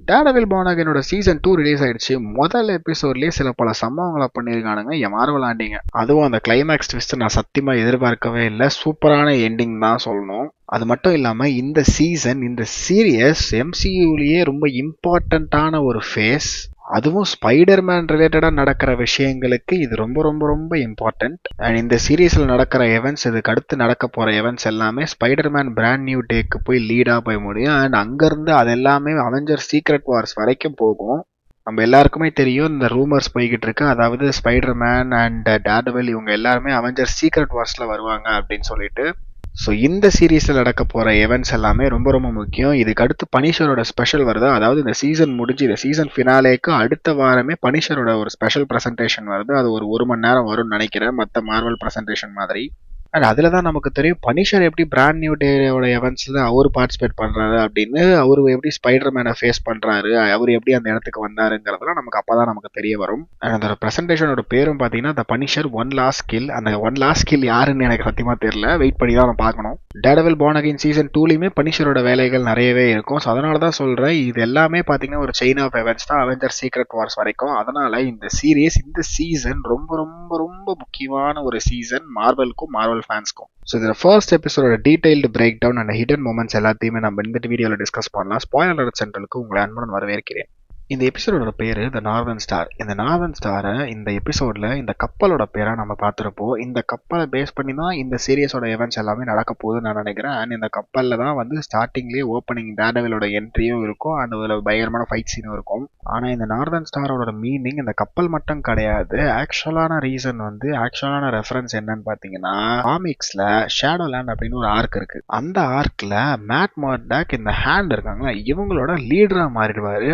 Daredevil born அகைனோட season 2 release ஆயிடுச்சு. முதல் எபிசோட்லயே சில பல சம்பவங்களை பண்ணியிருக்கானுங்க என் மார்வல் ஆண்டிங்க. அதுவும் அந்த கிளைமேக்ஸ் ட்விஸ்ட் நான் சத்தியமா எதிர்பார்க்கவே இல்லை. சூப்பரான எண்டிங் தான் சொல்லணும். அது மட்டும் இல்லாம இந்த சீசன் இந்த சீரியஸ் எம்சியூலயே ரொம்ப இம்பார்ட்டண்ட்டான ஒரு ஃபேஸ். அதுவும் ஸ்பைடர்மேன் ரிலேட்டடா நடக்கிற விஷயங்களுக்கு இது ரொம்ப ரொம்ப ரொம்ப இம்பார்ட்டன்ட். அண்ட் இந்த சீரீஸ்ல நடக்கிற எவென்ட்ஸ், இதுக்கு அடுத்து நடக்க போற எவென்ட்ஸ் எல்லாமே ஸ்பைடர்மேன் பிராண்ட் நியூ டேக்கு போய் லீடா போய் முடியும். அண்ட் அங்கிருந்து அது எல்லாமே அவெஞ்சர் சீக்ரெட் வார்ஸ் வரைக்கும் போகும். நம்ம எல்லாருக்குமே தெரியும் இந்த ரூமர்ஸ் போய்கிட்டு இருக்கு, அதாவது ஸ்பைடர்மேன் அண்ட் டேர்டெவில் இவங்க எல்லாருமே அவெஞ்சர் சீக்ரெட் வார்ஸ்ல வருவாங்க அப்படின்னு சொல்லிட்டு. ஸோ இந்த சீரீஸில் நடக்க போகிற எவென்ட்ஸ் எல்லாமே ரொம்ப ரொம்ப முக்கியம். இதுக்கு அடுத்து பனிஷரோட ஸ்பெஷல் வருது. அதாவது இந்த சீசன் முடிஞ்சு இந்த சீசன் ஃபினாலேக்கு அடுத்த வாரமே பனிஷரோட ஒரு ஸ்பெஷல் ப்ரெசன்டேஷன் வருது. அது ஒரு மணி நேரம் வரும்னு நினைக்கிறேன், மற்ற மார்வல் ப்ரெசன்டேஷன் மாதிரி. அண்ட் அதில் தான் நமக்கு தெரியும் பனிஷர் எப்படி பிராண்ட் நியூ டேயோட எவென்ட்ஸில் அவர் பார்ட்டிசிபேட் பண்ணுறாரு அப்படின்னு, அவர் எப்படி ஸ்பைடர்மேனை ஃபேஸ் பண்ணுறாரு, அவர் எப்படி அந்த இடத்துக்கு வந்தாருங்கிறதுலாம் நமக்கு அப்போ தான் நமக்கு தெரிய வரும். அண்ட் அந்த ப்ரெசன்டேஷனோட பேரும் பார்த்தீங்கன்னா த பனிஷர் ஒன் லாஸ்ட் கில். அந்த ஒன் லாஸ்ட் கில் யாருன்னு எனக்கு சத்தியமாக தெரியல, வெயிட் பண்ணி தான் நம்ம பார்க்கணும். டேர்டெவில் பார்ன் அகைன் சீசன் 2லையுமே பனிஷரோட வேலைகள் நிறையவே இருக்கும். ஸோ அதனால தான் சொல்கிறேன், இது எல்லாமே பார்த்தீங்கன்னா ஒரு செயின் ஆஃப் எவென்ட்ஸ் தான் அவெஞ்சர் சீக்ரெட் வார்ஸ் வரைக்கும். அதனால இந்த சீரீஸ் இந்த சீசன் ரொம்ப ரொம்ப ரொம்ப முக்கியமான ஒரு சீசன் மார்வலுக்கும் மார்வல் ஃபேன்ஸ்க்கும். ஸோ இதில் ஃபர்ஸ்ட் எபிசோட detailed break down and hidden moments எல்லாத்தையுமே நம்ம இந்த வீடியோவில் டிஸ்கஸ் பண்ணலாம். ஸ்பாயிலர் அலர்ட் சென்டருக்கு உங்களை அன்புடன் வரவேற்கிறேன். இந்த எபிசோடோட பேர் த நார்தன் ஸ்டார். இந்த நார்தன் ஸ்டாரை இந்த எபிசோடில் இந்த கப்பலோட பேராக நம்ம பார்த்துருப்போம். இந்த கப்பலை பேஸ் பண்ணி தான் இந்த சீரியஸோட எவென்ட்ஸ் எல்லாமே நடக்க போகுதுன்னு நான் நினைக்கிறேன். அண்ட் இந்த கப்பலில் தான் வந்து ஸ்டார்டிங்லேயே ஓப்பனிங் டேர்டெவிலோட என்ட்ரியும் இருக்கும், அண்ட் அதில் பயங்கரமான ஃபைட் சீனும் இருக்கும். ஆனால் இந்த நார்தன் ஸ்டாரோட மீனிங் இந்த கப்பல் மட்டும் கிடையாது. ஆக்சுவலான ரீசன் வந்து ஆக்சுவலான ரெஃபரன்ஸ் என்னன்னு பார்த்தீங்கன்னா, காமிக்ஸில் ஷேடோ லேண்ட் அப்படின்னு ஒரு ஆர்க் இருக்கு. அந்த ஆர்க்கில் மேட் மர்டாக் இந்த ஹேண்ட் இருக்காங்களா, இவங்களோட லீடராக மாறிடுவார்.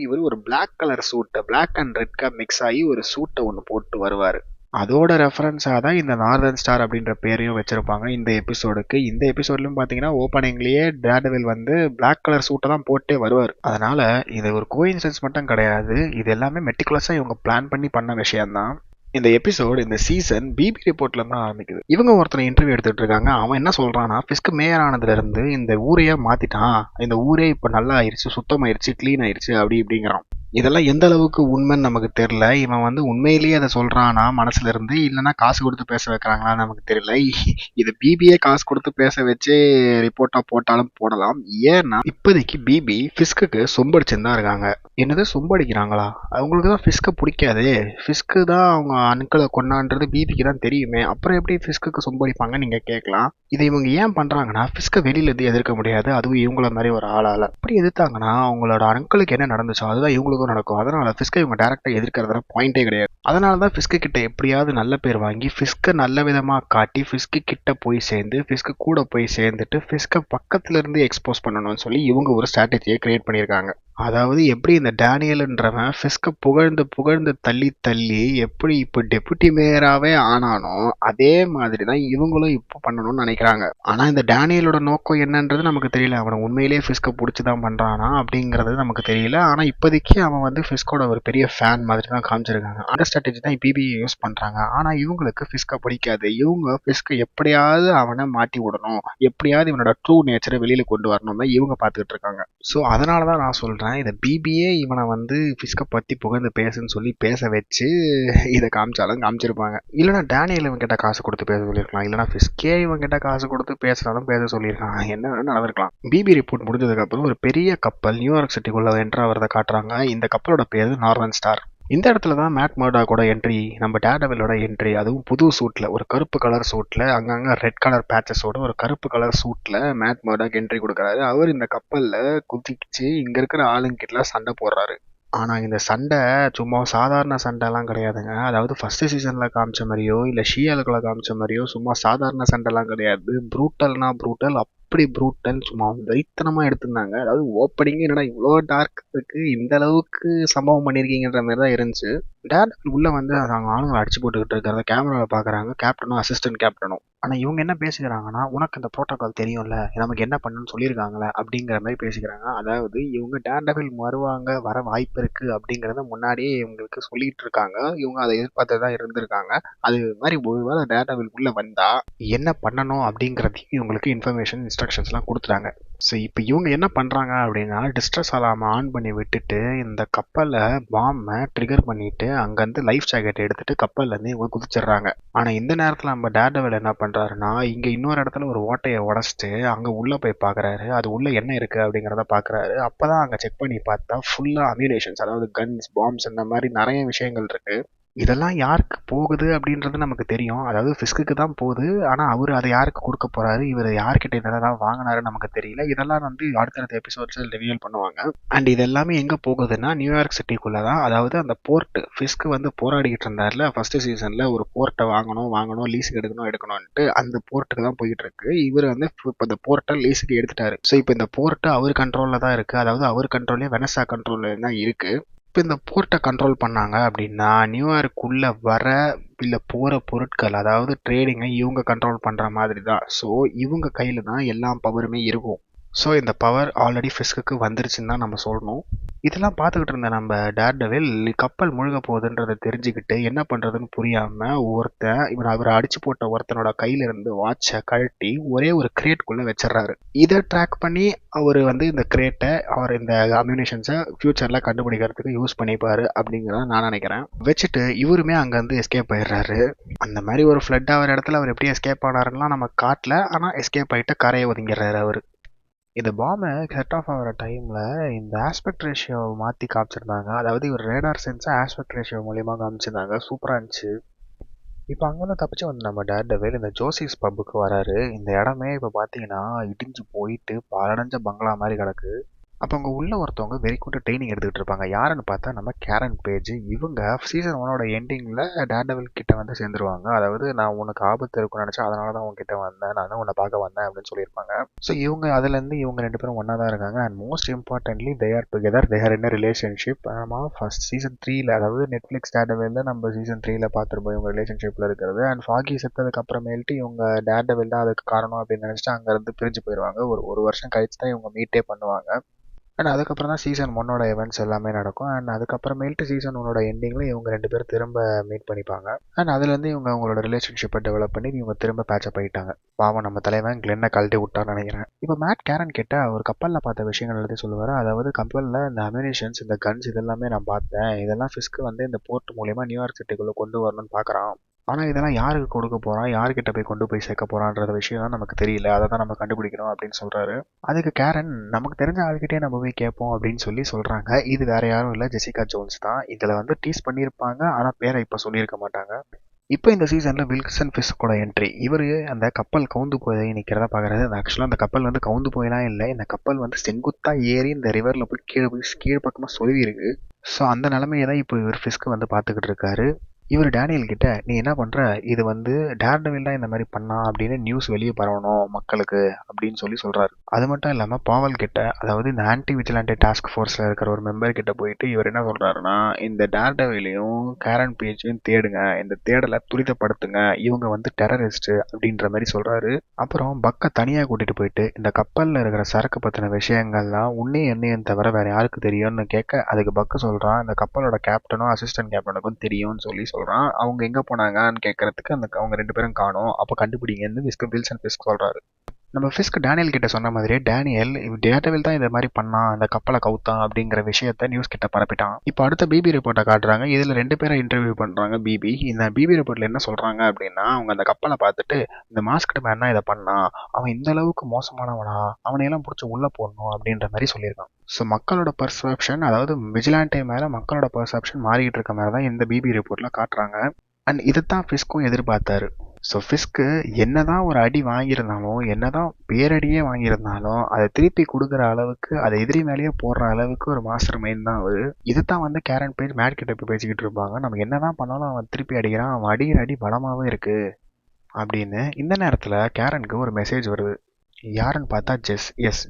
இவர் ஒரு பிளாக் கலர் சூட்டை, பிளாக் அண்ட் ரெட்கா மிக்ஸ் ஆகி ஒரு சூட்டை ஒன்று போட்டு வருவார். அதோட ரெஃபரன்ஸாக தான் இந்த நார்தன் ஸ்டார் அப்படின்ற பேரையும் வச்சிருப்பாங்க இந்த எபிசோடுக்கு. இந்த எபிசோட்லையும் பார்த்தீங்கன்னா ஓப்பனிங்லேயே டேர்டெவில் வந்து பிளாக் கலர் சூட்டை தான் போட்டே வருவார். அதனால இது ஒரு கோஇன்சிடென்ஸ் மட்டும் கிடையாது, இது எல்லாமே மெட்டிகுலஸாக இவங்க பிளான் பண்ணி பண்ண விஷயம்தான். இந்த எபிசோடு இந்த சீசன் பிபி ரிப்போர்ட்ல தான் ஆரம்பிக்குது. இவங்க ஒருத்தனை இன்டர்வியூ எடுத்துட்டு இருக்காங்க. அவன் என்ன சொல்றான்னா, ஃபிஸ்க் மேயர் ஆனதுல இருந்து இந்த ஊரையே மாத்திட்டான், இந்த ஊரே இப்ப நல்லா ஆயிடுச்சு, சுத்தமாயிருச்சு, கிளீன் ஆயிடுச்சு அப்படி இப்படிங்கிறான். இதெல்லாம் எந்த அளவுக்கு உண்மைன்னு நமக்கு தெரியல. இவன் வந்து உண்மையிலேயே அதை சொல்றானா மனசுல இருந்து, இல்லைன்னா காசு கொடுத்து பேச வைக்கிறாங்களான்னு நமக்கு தெரியல. இது பிபியே காசு கொடுத்து பேச வச்சு ரிப்போர்ட்டா போட்டாலும் போடலாம். ஏன்னா இப்போதைக்கு பிபி ஃபிஸ்க்கு சொம்படிச்சுன்னு தான் இருக்காங்க. என்னது சொம்படிக்கிறாங்களா? அவங்களுக்கு தான் ஃபிஸ்கை பிடிக்காது, ஃபிஸ்க்கு தான் அவங்க அணுக்களை கொண்டான்றது பிபிக்கு தான் தெரியுமே, அப்புறம் எப்படி ஃபிஸ்க்கு சொம்படிப்பாங்க நீங்க கேட்கலாம். இதை இவங்க ஏன் பண்றாங்கன்னா, ஃபிஸ்கை வெளியில இருந்து எதிர்க்க முடியாது, அதுவும் இவங்கள மாதிரி ஒரு ஆளால. அப்படி எதிர்த்தாங்கன்னா அவங்களோட அணுக்களுக்கு என்ன நடந்துச்சோ அதுதான் இவங்களுக்கும் நடக்கும். அதனால ஃபிஸ்கை இவங்க டைரக்டா எதிர்க்கிறதுல பாயிண்டே கிடையாது. அதனால தான் ஃபிஸ்கு கிட்ட எப்படியாவது நல்ல பேர் வாங்கி ஃபிஸ்கை நல்ல விதமா காட்டி ஃபிஸ்கு கிட்ட போய் சேர்ந்து ஃபிஸ்கு கூட போய் சேர்ந்துட்டு ஃபிஸ்கை பக்கத்துல இருந்து எக்ஸ்போஸ் பண்ணணும்னு சொல்லி இவங்க ஒரு ஸ்ட்ராட்டஜியை கிரியேட் பண்ணியிருக்காங்க. அதாவது எப்படி இந்த டேனியல்ன்றவன் ஃபிஸ்கை புகழ்ந்து புகழ்ந்து தள்ளி தள்ளி எப்படி இப்போ டெபுட்டி மேயராகவே ஆனானோ அதே மாதிரி தான் இவங்களும் இப்போ பண்ணணும்னு நினைக்கிறாங்க. ஆனால் இந்த டேனியலோட நோக்கம் என்னன்றது நமக்கு தெரியல. அவனை உண்மையிலேயே ஃபிஸ்கை பிடிச்சி தான் பண்ணுறானா அப்படிங்கிறது நமக்கு தெரியல. ஆனால் இப்போதைக்கு அவன் வந்து ஃபிஸ்கோட ஒரு பெரிய ஃபேன் மாதிரி தான் காமிச்சிருக்காங்க. அந்த ஸ்ட்ராட்டஜி தான் பிபி யூஸ் பண்ணுறாங்க. ஆனால் இவங்களுக்கு ஃபிஸ்கை பிடிக்காது. இவங்க ஃபிஸ்கை எப்படியாவது அவனை மாட்டி விடணும், எப்படியாவது இவனோட ட்ரூ நேச்சரை வெளியில் கொண்டு வரணும் தான் இவங்க பார்த்துக்கிட்டு இருக்காங்க. ஸோ அதனால தான் நான் சொல்கிறேன், இதை பிபிஏ இவனை வந்து ஃபிஸ்கை பற்றி புகழ்ந்து பேசுன்னு சொல்லி பேச வச்சு இதை காமிச்சாலும் காமிச்சிருப்பாங்க. இல்லைனா டேனியல் இவன் கிட்ட காசு கொடுத்து பேச சொல்லியிருக்கலாம், இல்லைனா ஃபிஸ்கே இவன் கிட்ட காசு கொடுத்து பேசுனாலும் பேச சொல்லியிருக்காங்க. என்ன நடந்திருக்கலாம். பிபி ரிப்போர்ட் முடிஞ்சதுக்கப்புறம் ஒரு பெரிய கப்பல் நியூயார்க் சிட்டிக்குள்ள என்ட்ரா வரதை காட்டுறாங்க. இந்த கப்பலோட பேர் நார்தன் ஸ்டார். இந்த இடத்துல தான் மேட் மர்டாக்கோட என்ட்ரி, நம்ம டேர்டெவிலோட என்ட்ரி, அதுவும் புது சூட்ல, ஒரு கருப்பு கலர் சூட்ல, அங்கங்க ரெட் கலர் பேச்சஸோட ஒரு கருப்பு கலர் சூட்ல மேட் மர்டாக் என்ட்ரி கொடுக்குறாரு. அவர் இந்த கப்பல்ல குதிச்சு இங்க இருக்கிற ஆளுங்கிட்ட சண்டை போடுறாரு. ஆனா இந்த சண்டை சும்மா சாதாரண சண்டைலாம் கிடையாதுங்க. அதாவது ஃபர்ஸ்ட் சீசன்ல காமிச்ச மாதிரியோ இல்ல ஷியாலுக்குள்ள காமிச்ச மாதிரியோ சும்மா சாதாரண சண்டைலாம் கிடையாது. ப்ரூட்டல்னா ப்ரூட்டல், அப்படி ப்ரூட்டல், சும்மா வெறித்தனமா எடுத்திருந்தாங்க. அதாவது ஓப்பனிங்கே என்னடா இவ்வளோ டார்க் இருக்கு, இந்த அளவுக்கு சம்பவம் பண்ணியிருக்கீங்கன்ற மாதிரி தான் இருந்துச்சு. டேரக்டர் உள்ள வந்து அவங்க ஆளுங்களை அடிச்சு போட்டுக்கிட்டு இருக்கிறத கேமராவை பார்க்குறாங்க, கேப்டனும் அசிஸ்டன்ட் கேப்டனும். ஆனால் இவங்க என்ன பேசிக்கிறாங்கன்னா, உனக்கு இந்த ப்ரோட்டோகால் தெரியும்ல, நமக்கு என்ன பண்ணணும்னு சொல்லியிருக்காங்களே அப்படிங்கிற மாதிரி பேசிக்கிறாங்க. அதாவது இவங்க டேர்டெவில் வருவாங்க, வர வாய்ப்பு இருக்கு அப்படிங்கிறத முன்னாடியே இவங்களுக்கு சொல்லிட்டு இருக்காங்க. இவங்க அதை எதிர்பார்த்து தான் இருந்திருக்காங்க. அது மாதிரி ஒருவேளை டேர்டெவில் உள்ள வந்தா என்ன பண்ணணும் அப்படிங்கிறதையும் இவங்களுக்கு இன்ஃபர்மேஷன் இன்ஸ்ட்ரக்ஷன்ஸ்லாம் கொடுத்துட்டாங்க. ஸோ இப்போ இவங்க என்ன பண்ணுறாங்க அப்படின்னா, டிஸ்ட்ரெஸ் அலார்மை ஆன் பண்ணி விட்டுட்டு இந்த கப்பலை பாம்பை ட்ரிகர் பண்ணிட்டு அங்கேருந்து லைஃப் ஜாக்கெட் எடுத்துட்டு கப்பல்லேருந்து இவங்க குதிச்சிடுறாங்க. ஆனால் இந்த நேரத்தில் நம்ம டேர்டெவில் என்ன பண்ணுறாருன்னா, இங்கே இன்னொரு இடத்துல ஒரு ஓட்டையை உடச்சிட்டு அங்கே உள்ளே போய் பார்க்குறாரு. அது உள்ளே என்ன இருக்குது அப்படிங்கிறத பார்க்குறாரு. அப்போ தான் அங்கே செக் பண்ணி பார்த்தா ஃபுல்லாக அம்யூனேஷன்ஸ், அதாவது கன்ஸ், பாம்ஸ், இந்த மாதிரி நிறைய விஷயங்கள் இருக்குது. இதெல்லாம் யாருக்கு போகுது அப்படின்றது நமக்கு தெரியும். அதாவது ஃபிஸ்க்குக்கு தான் போகுது. ஆனால் அவர் அதை யாருக்கு கொடுக்க போறாரு, இவர் யார்கிட்ட இதெல்லாம் வாங்கினாருன்னு நமக்கு தெரியல. இதெல்லாம் வந்து அடுத்தடுத்த எபிசோட்ஸில் ரிவீல் பண்ணுவாங்க. அண்ட் இது எல்லாமே எங்கே போகுதுன்னா நியூயார்க் சிட்டிக்குள்ளே தான். அதாவது அந்த போர்ட், ஃபிஸ்க்கு வந்து போராடிக்கிட்டு இருந்தார்ல ஃபர்ஸ்ட் சீசனில், ஒரு போர்ட்டை வாங்கணும் லீஸுக்கு எடுக்கணும்ட்டு அந்த போர்ட்டுக்கு தான் போயிட்டு இருக்கு. இவர் வந்து இப்போ இந்த போர்ட்டை லீஸுக்கு எடுத்துட்டாரு. ஸோ இப்போ இந்த போர்ட்டு அவர் கண்ட்ரோலில் தான் இருக்குது. அதாவது அவர் கண்ட்ரோல்லே வெனசா கண்ட்ரோலில் தான் இருக்குது. இப்போ இந்த போர்ட்டை கண்ட்ரோல் பண்ணாங்க அப்படின்னா நியூயார்க்குள்ளே வர இல்லை போகிற பொருட்கள், அதாவது ட்ரேடிங்கை இவங்க கண்ட்ரோல் பண்ணுற மாதிரி தான். ஸோ இவங்க கையில் தான் எல்லா பவருமே இருக்கும். ஸோ இந்த பவர் ஆல்ரெடி ஃபிஸ்க்கு வந்துருச்சுன்னு தான் நம்ம சொல்லணும். இதெல்லாம் பார்த்துக்கிட்டு இருந்த நம்ம டேர்டெவில் கப்பல் முழுக போகுதுன்றதை தெரிஞ்சுக்கிட்டு என்ன பண்ணுறதுன்னு புரியாமல் அவரை அடிச்சு போட்ட ஒருத்தனோட கையிலிருந்து வாட்சை கழட்டி ஒரே ஒரு கிரேட்குள்ளே வச்சிடறாரு. இதை ட்ராக் பண்ணி அவர் வந்து இந்த கிரேட்டை, அவர் இந்த அம்யூனேஷன்ஸை ஃபியூச்சரில் கண்டுபிடிக்கிறதுக்கு யூஸ் பண்ணிப்பாரு அப்படிங்கிறத நான் நினைக்கிறேன். வச்சுட்டு இவருமே அங்கேருந்து எஸ்கேப் ஆயிடுறாரு. அந்த மாதிரி ஒரு ஃப்ளட் ஆகிற இடத்துல அவர் எப்படி எஸ்கேப் ஆனாருன்னா நம்ம காட்டல. ஆனால் எஸ்கேப் ஆகிட்டு கரையை ஒதுங்கிடுறாரு அவர். இந்த பாம்பை செட் ஆஃப் ஆகிற டைமில் இந்த ஆஸ்பெக்ட் ரேஷியோ மாற்றி காமிச்சிருந்தாங்க. அதாவது இவர் ரேடார் சென்ஸை ஆஸ்பெக்ட் ரேஷியோ மூலியமாக காமிச்சிருந்தாங்க. சூப்பராக இருந்துச்சு. இப்போ அங்கேருந்து தப்பிச்சு வந்து நம்ம டேர்டெவில் இந்த ஜோசிஸ் பப்புக்கு வராரு. இந்த இடமே இப்போ பார்த்தீங்கன்னா இடிஞ்சு போயிட்டு பாலடைஞ்ச பங்களா மாதிரி கிடக்கு. அப்போ அங்கே உள்ள ஒருத்தவங்க வெறிக்கூட்டு ட்ரைனிங் எடுத்துக்கிட்டு இருப்பாங்க. யாருன்னு பார்த்தா நம்ம கேரன் பேஜ். இவங்க சீசன் 1 எண்டிங்கில் டேர்டெவில் கிட்ட வந்து சேர்ந்துருவாங்க. அதாவது நான் உனக்கு ஆபத்து இருக்குன்னு நினச்சேன், அதனால தான் உங்ககிட்ட வந்தேன், நான் உன்னை பார்க்க வந்தேன் அப்படின்னு சொல்லியிருப்பாங்க. ஸோ அதுலேருந்து இவங்க 2 பேரும் ஒன்றா தான் இருக்காங்க. And most importantly they are together, they are in a relationship. நம்ம ஃபர்ஸ்ட் சீசன் 3ல, அதாவது நெட்ஃப்ளிக்ஸ் டேர்டெவில்ல நம்ம சீசன் 3ல பார்த்துருப்போம் இவங்க ரிலேஷன்ஷிப்பில் இருக்கிறது. அண்ட் ஃபாகி செத்ததுக்கு அப்புறமேல்ட்டு இவங்க டேர்டெவில் தான் அதுக்கு காரணம் அப்படின்னு நினச்சிட்டு அங்கேருந்து பிரிஞ்சு போயிடுவாங்க. ஒரு வருஷம் கழிச்சு தான் இவங்க மீட்டே பண்ணுவாங்க. அண்ட் அதுக்கப்புறம் தான் சீசன் 1 events எல்லாமே நடக்கும். அண்ட் அதுக்கப்புறமேல்ட்டு சீசன் 1 எண்டிங்கில் இவங்க 2 பேரும் திரும்ப மீட் பண்ணிப்பாங்க. அண்ட் அதுலேருந்து இவங்க அவங்களோட ரிலேஷன்ஷிப்பை டெவலப் பண்ணி இவங்க திரும்ப பேட்சப் ஆகிட்டாங்க. பாவம் நம்ம தலைவன் கிளென்னை கழட்டி விட்டான்னு நினைக்கிறேன். இப்போ மேட் கேரன் கிட்ட ஒரு கப்பலில் பார்த்த விஷயங்கள் எல்லாத்தையும் சொல்லுவார். அதாவது கப்பலில் இந்த அம்யூனேஷன்ஸ், இந்த கன்ஸ் இதெல்லாமே நான் பார்த்தேன். இதெல்லாம் ஃபிஸ்க்கு வந்து இந்த போர்ட் மூலியமாக நியூயார்க் சிட்டிக்குள்ளே கொண்டு வரணும்னு பார்க்குறான். ஆனால் இதெல்லாம் யாருக்கு கொடுக்க போகிறான், யார்கிட்ட போய் கொண்டு போய் சேர்க்க போகிறான்ற விஷயம் தான் நமக்கு தெரியல. அதை தான் நம்ம கண்டுபிடிக்கணும் அப்படின்னு சொல்கிறாரு. அதுக்கு கேரன் நமக்கு தெரிஞ்ச ஆள்கிட்டே நம்ம போய் கேட்போம் அப்படின்னு சொல்கிறாங்க. இது வேற யாரும் இல்லை, ஜெசிகா ஜோன்ஸ் தான். இதில் வந்து டீஸ் பண்ணியிருப்பாங்க, ஆனால் பேரை இப்போ சொல்லியிருக்க மாட்டாங்க. இப்போ இந்த சீசனில் வில்சன் ஃபிஸ்கோட என்ட்ரி. இவர் அந்த கப்பல் கவுந்து போய் நிற்கிறத பார்க்குறது. ஆக்சுவலாக அந்த கப்பல் வந்து கவுந்து போயெல்லாம் இல்லை. இந்த கப்பல் வந்து செங்குத்தாக ஏறி இந்த ரிவரில் போய் கீழே பக்கமாக சொருவி இருக்கு. ஸோ அந்த நிலைமையை தான் இப்போ இவர் ஃபிஸ்க்கு வந்து பார்த்துக்கிட்டு இருக்காரு. இவர் டேனியல் கிட்ட நீ என்ன பண்ணுற, இது வந்து டேர்டெவில் தான் இந்த மாதிரி பண்ணா அப்படின்னு நியூஸ் வெளியே பரவணும் மக்களுக்கு அப்படின்னு சொல்கிறாரு. அது மட்டும் இல்லாமல் பாவல் கிட்ட, அதாவது இந்த ஆன்டி விஜிலாண்டே டாஸ்க் ஃபோர்ஸில் இருக்கிற ஒரு மெம்பர் கிட்ட போயிட்டு இவர் என்ன சொல்கிறாருன்னா, இந்த டேர்டெவிலையும் கேரன் பேஜையும் தேடுங்க, இந்த தேடலை துரிதப்படுத்துங்க, இவங்க வந்து டெரரிஸ்ட்டு அப்படின்ற மாதிரி சொல்கிறாரு. அப்புறம் பக்கை தனியாக கூட்டிகிட்டு போயிட்டு இந்த கப்பலில் இருக்கிற சரக்கு பற்றின விஷயங்கள்லாம் உன்னையும் என்னையும் தவிர வேறு யாருக்கு தெரியும்னு கேட்க, அதுக்கு பக்க சொல்கிறான் இந்த கப்பலோட கேப்டனும் அசிஸ்டன்ட் கேப்டனுக்கும் தெரியும்னு சொல்கிறான். அவங்க எங்க போனாங்கன்னு கேட்கறதுக்கு அவங்க 2 பேரும் காணோம், அப்ப கண்டுபிடிங்கன்னு வில்சன் ஃபிஸ்க் சொல்றாரு. நம்ம ஃபிஸ்க் டேனியல் கிட்ட சொன்ன மாதிரியே டேனியல் டேர்டெவில் தான் இந்த மாதிரி பண்ணான், அந்த கப்பலை கவுத்தான் அப்படிங்கிற விஷயத்த நியூஸ் கிட்ட பரப்பிட்டான். இப்போ அடுத்த பிபி ரிப்போர்ட்டை காட்டுறாங்க. இதில் 2 பேரை இன்டர்வியூ பண்ணுறாங்க பிபி. இந்த பிபி ரிப்போர்ட்டில் என்ன சொல்கிறாங்க அப்படின்னா, அவங்க அந்த கப்பலை பார்த்துட்டு இந்த மாஸ்க்டு மேன் தான் இதை பண்ணான், அவன் இந்த அளவுக்கு மோசமானவனா, அவனையெல்லாம் பிடிச்சி உள்ளே போடணும் அப்படின்ற மாதிரி சொல்லியிருக்கான். ஸோ மக்களோட பர்செப்ஷன், அதாவது விஜிலாண்டே மேலே மக்களோட பர்செப்ஷன் மாறிக்கிட்டு இருக்க மாதிரி தான் இந்த பிபி ரிப்போர்ட்டில் காட்டுறாங்க. அண்ட் இதைத்தான் ஃபிஸ்க்கும் எதிர்பார்த்தாரு. ஸோ ஃபிஸ்க்கு என்னதான் ஒரு அடி வாங்கியிருந்தாலும், என்னதான் பேரடியே வாங்கியிருந்தாலும், அதை திருப்பி கொடுக்குற அளவுக்கு, அதை எதிரி மேலேயே போடுற அளவுக்கு ஒரு மாஸ்டர் மைண்ட் தான் அவர். இதுதான் வந்து கேரன் பேஜ் மேட் கிட்ட போய் பேசிக்கிட்டு இருப்பாங்க. நம்ம என்னதான் பண்ணாலும் அவன் திருப்பி அடிக்கிறான், அவன் அடிக்கிற அடி பலமாகவே இருக்கு அப்படின்னு. இந்த நேரத்தில் கேரனுக்கு ஒரு மெசேஜ் வருது. யாருன்னு பார்த்தா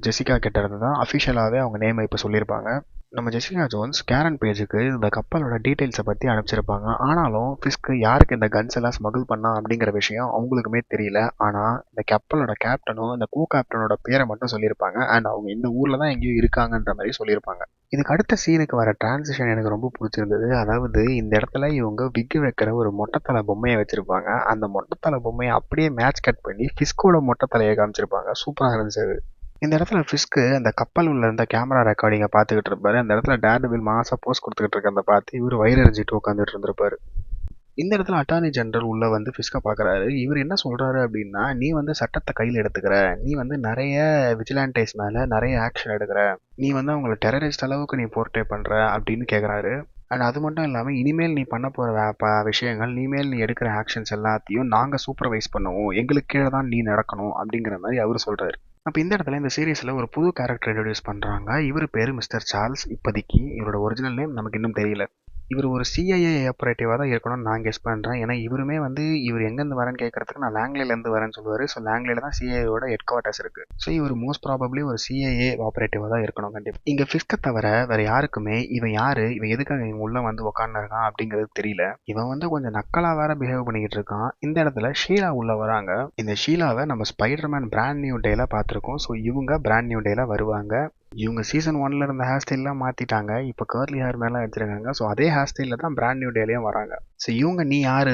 ஜெசிகா கிட்ட இருந்து தான். அஃபிஷியலாகவே அவங்க நேமை இப்போ சொல்லியிருப்பாங்க. நம்ம ஜெசிகா ஜோன்ஸ் கேரன் பேஜுக்கு இந்த கப்பலோட டீட்டெயில்ஸை பற்றி அனுப்பிச்சிருப்பாங்க. ஆனாலும் ஃபிஸ்க்கு யாருக்கு இந்த கன்ஸ் எல்லாம் ஸ்மகிள் பண்ணா அப்படிங்கிற விஷயம் அவங்களுக்குமே தெரியல. ஆனால் இந்த கப்பலோட கேப்டனும் இந்த கேப்டனோட பேரை மட்டும் சொல்லியிருப்பாங்க. அண்ட் அவங்க இந்த ஊரில் தான் எங்கேயும் இருக்காங்கன்ற மாதிரி சொல்லியிருப்பாங்க. இதுக்கு அடுத்த சீனுக்கு வர டிரான்சிஷன் எனக்கு ரொம்ப பிடிச்சிருந்தது. அதாவது இந்த இடத்துல இவங்க விக்கு வைக்கிற ஒரு மொட்டைத்தலை பொம்மையை வச்சிருப்பாங்க. அந்த மொட்டைத்தலை பொம்மையை அப்படியே மேட்ச் கட் பண்ணி ஃபிஸ்கோட மொட்டைத்தலையை காமிச்சிருப்பாங்க. சூப்பராக இருந்துச்சு அது. இந்த இடத்துல ஃபிஸ்க்கு அந்த கப்பல் உள்ள இருந்த கேமரா ரெக்கார்டிங்கை பார்த்துக்கிட்டு இருப்பாரு. அந்த இடத்துல டேர்டெவில் மாசா போஸ் கொடுத்துக்கிட்டு இருக்கிறத பார்த்து இவர் வயிறறிஞ்சிட்டு உட்காந்துட்டு இருந்திருப்பாரு. இந்த இடத்துல அட்டார்னி ஜெனரல் உள்ள வந்து ஃபிஸ்கை பார்க்குறாரு. இவர் என்ன சொல்றாரு அப்படின்னா, நீ வந்து சட்டத்தை கையில் எடுத்துக்கிற, நீ வந்து நிறைய விஜிலான்டேஸ் மேலே நிறைய ஆக்ஷன் எடுக்கிற, நீ வந்து அவங்கள டெரரிஸ்ட் அளவுக்கு நீ போர்ட்ரே பண்ற அப்படின்னு கேட்குறாரு. அண்ட் அது மட்டும் இல்லாமல் இனிமேல் நீ பண்ண போகிற விஷயங்கள், இனிமேல் நீ எடுக்கிற ஆக்ஷன்ஸ் எல்லாத்தையும் நாங்கள் சூப்பர்வைஸ் பண்ணுவோம், எங்களுக்கு கீழே தான் நீ நடக்கணும் அப்படிங்கிற மாதிரி அவர் சொல்கிறாரு. அப்போ இந்த இடத்துல இந்த சீரீஸில் ஒரு புது கேரக்டர் இன்ட்ரடியூஸ் பண்ணுறாங்க. இவர் பேர் மிஸ்டர் சார்ல்ஸ். இப்போதைக்கு இவரோட ஒரிஜினல் நேம் நமக்கு இன்னும் தெரியல. இவர் ஒரு சிஐஏ ஆப்ரேட்டிவாக தான் இருக்கணும்னு நான் கெஸ் பண்ணுறேன். ஏன்னா இவருமே வந்து இவர் எங்கேருந்து வரேன்னு கேட்கறதுக்கு நான் லாங்லேலேருந்து வரேன்னு சொல்லுவார். ஸோ லாங்லேல தான் சிஐஏயோட ஹெட் குவார்ட்டர்ஸ் இருக்குது. ஸோ இவர் மோஸ்ட் ப்ராபப்ளி ஒரு சிஐஏ ஆப்ரேட்டிவாக தான் இருக்கணும் கண்டிப்பாக. இங்கே ஃபிஸ்கை தவிர வேறு யாருக்குமே இவன் யார், இவன் எதுக்காக இவன் உள்ளே வந்து உட்காந்துருக்கான் அப்படிங்கிறது தெரியல. இவன் வந்து கொஞ்சம் நக்கலாக வேற பிஹேவ் பண்ணிக்கிட்டு இருக்கான். இந்த இடத்துல ஷீலா உள்ள வராங்க. இந்த ஷீலாவை நம்ம ஸ்பைடர்மேன் பிராண்ட் நியூ டேல பார்த்துருக்கோம். ஸோ இவங்க பிராண்ட் நியூ டேல வருவாங்க. இவங்க சீசன் 1ல் இருந்த ஹேர் ஸ்டைல்லாம் மாற்றிட்டாங்க. இப்போ கர்லி ஹேர் மேலே வச்சுருக்காங்க. ஸோ அதே ஹேர் ஸ்டைலில் தான் பிராண்ட் நியூ டேலையும் வராங்க. ஸோ இவங்க நீ யார்,